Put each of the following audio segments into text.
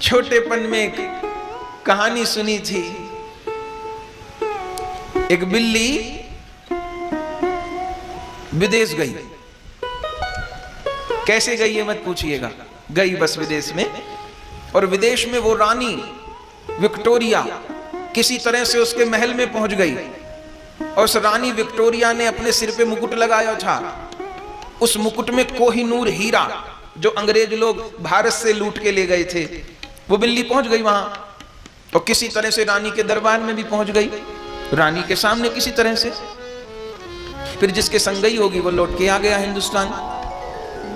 छोटेपन में एक कहानी सुनी थी। एक बिल्ली विदेश गई। कैसे गई ये मत पूछिएगा, गई बस विदेश में। और विदेश में वो रानी विक्टोरिया किसी तरह से उसके महल में पहुंच गई। और उस रानी विक्टोरिया ने अपने सिर पे मुकुट लगाया था। उस मुकुट में कोहिनूर हीरा जो अंग्रेज लोग भारत से लूट के ले गए थे, वो बिल्ली पहुंच गई वहां। और किसी तरह से रानी के दरबार में भी पहुंच गई, रानी के सामने किसी तरह से। फिर जिसके संग गई होगी वो लौट के आ गया हिंदुस्तान।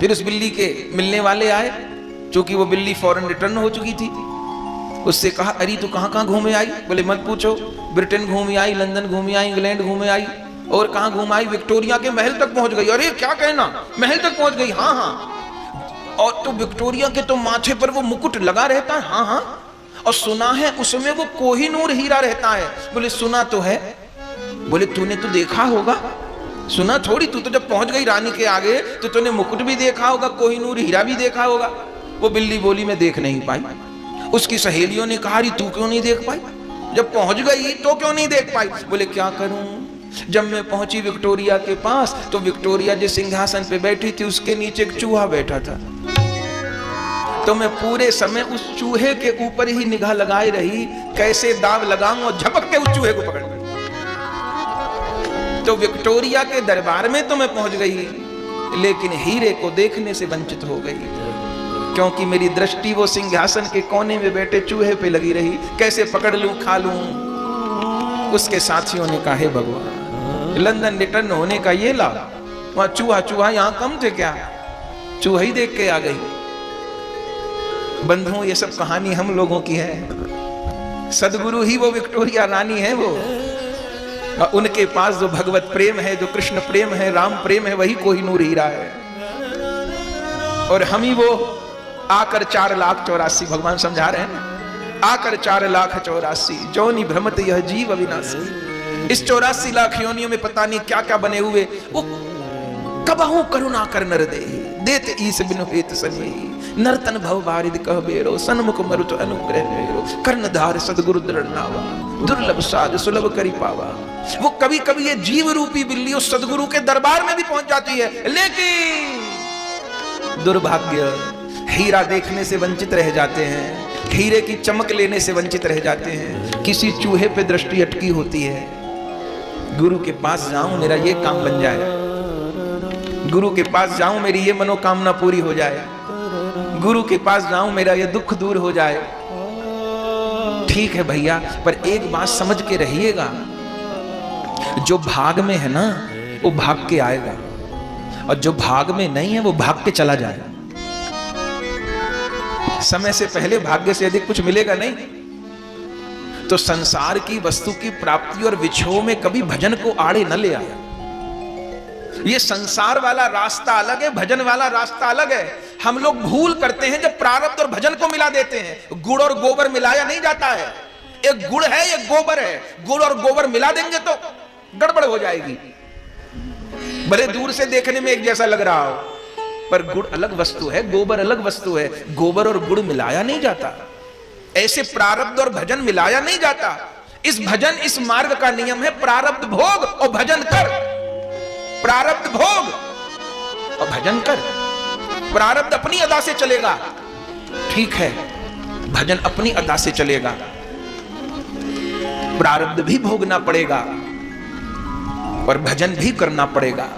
फिर उस बिल्ली के मिलने वाले आए, क्योंकि वो बिल्ली फॉरेन रिटर्न हो चुकी थी। उससे कहा, अरे तू कहां कहां घूमे आई? बोले मत पूछो, ब्रिटेन घूमी आई, लंदन घूमी आई, इंग्लैंड घूमे आई, और कहां घूम आई? विक्टोरिया के महल तक पहुंच गई। अरे क्या कहना, महल तक पहुंच गई? हाँ हाँ। और तो विक्टोरिया के तो माथे पर वो मुकुट लगा रहता है? हाँ हाँ। और सुना है उसमें वो कोहिनूर हीरा रहता है। बोले सुना तो है। बोले तूने तो देखा होगा? सुना थोड़ी, तू तो जब पहुंच गई रानी के आगे तो तूने मुकुट भी देखा होगा, कोहिनूर हीरा भी देखा होगा। वो बिल्ली बोली मैं देख नहीं पाई। उसकी सहेलियों ने कहा, तू क्यों नहीं देख पाई? जब पहुंच गई तो क्यों नहीं देख पाई? बोले क्या करूं, जब मैं पहुंची विक्टोरिया के पास तो विक्टोरिया जिस सिंहासन पे बैठी थी उसके नीचे एक चूहा बैठा था। तो मैं पूरे समय उस चूहे के ऊपर ही निगाह लगाई रही, कैसे दाव लगाऊं और झपक के उस चूहे को पकड़ लूं। तो विक्टोरिया के दरबार में तो मैं पहुंच गई, लेकिन हीरे को देखने से वंचित हो गई, क्योंकि मेरी दृष्टि वो सिंहासन के कोने में बैठे चूहे पे लगी रही। कैसे पकड़ लूं, खा लूं। उसके साथियों ने कहा, हे भगवान, लंदन रिटर्न होने का ये लाभ, वहां चूहा यहां कम थे क्या? चूहा ही देख के आ गई। बंधुओं, ये सब कहानी हम लोगों की है। सदगुरु ही वो विक्टोरिया रानी है। वो उनके पास जो भगवत प्रेम है, जो कृष्ण प्रेम है, राम प्रेम है, वही कोहिनूर हीरा है। और हम ही वो आकर 4,84,000, भगवान समझा रहे हैं, आकर 4,84,000 जोनि भ्रमत यह जीव अविनाशी। इस 84 लाख योनियों में पता नहीं क्या क्या बने हुए। वो कबहू करुणा कर नर दे, देत ईस बिनु हेत सनी, नर्तन भव बारिद कह बेरो, सन्मुख मरुत अनुग्रह मेरो, कर्णधार सदगुरु दृढ़ नावा, दुर्लभ साध सुलभ करी पावा। वो कभी कभी ये जीव रूपी बिल्ली उस सदगुरु के दरबार में भी पहुंच जाती है, लेकिन दुर्भाग्य, हीरा देखने से वंचित रह जाते हैं, हीरे की चमक लेने से वंचित रह जाते हैं। किसी चूहे पे दृष्टि अटकी होती है। गुरु के पास जाऊं, मेरा ये काम बन जाए, गुरु के पास जाऊं, मेरी ये मनोकामना पूरी हो जाए, गुरु के पास जाऊं, मेरा ये दुख दूर हो जाए। ठीक है भैया, पर एक बात समझ के रहिएगा, जो भाग में है ना वो भाग के आएगा, और जो भाग में नहीं है वो भाग के चला जाएगा। समय से पहले भाग्य से अधिक कुछ मिलेगा नहीं। तो संसार की वस्तु की प्राप्ति और विछोह में कभी भजन को आड़े न ले आया। ये संसार वाला रास्ता अलग है, भजन वाला रास्ता अलग है। हम लोग भूल करते हैं जब प्रारब्ध और भजन को मिला देते हैं। गुड़ और गोबर मिलाया नहीं जाता है। एक गुड़ है, एक गोबर है। गुड़ और गोबर मिला देंगे तो गड़बड़ हो जाएगी। भले दूर से देखने में एक जैसा लग रहा हो, पर गुड़ अलग वस्तु है, गोबर अलग वस्तु है। गोबर और गुड़ मिलाया नहीं जाता। ऐसे प्रारब्ध और भजन मिलाया नहीं जाता। इस भजन, इस मार्ग का नियम है, प्रारब्ध भोग और भजन कर। प्रारब्ध भोग और भजन कर। प्रारब्ध अपनी अदा से चलेगा, ठीक है, भजन अपनी अदा से चलेगा। प्रारब्ध भी भोगना पड़ेगा और भजन भी करना पड़ेगा।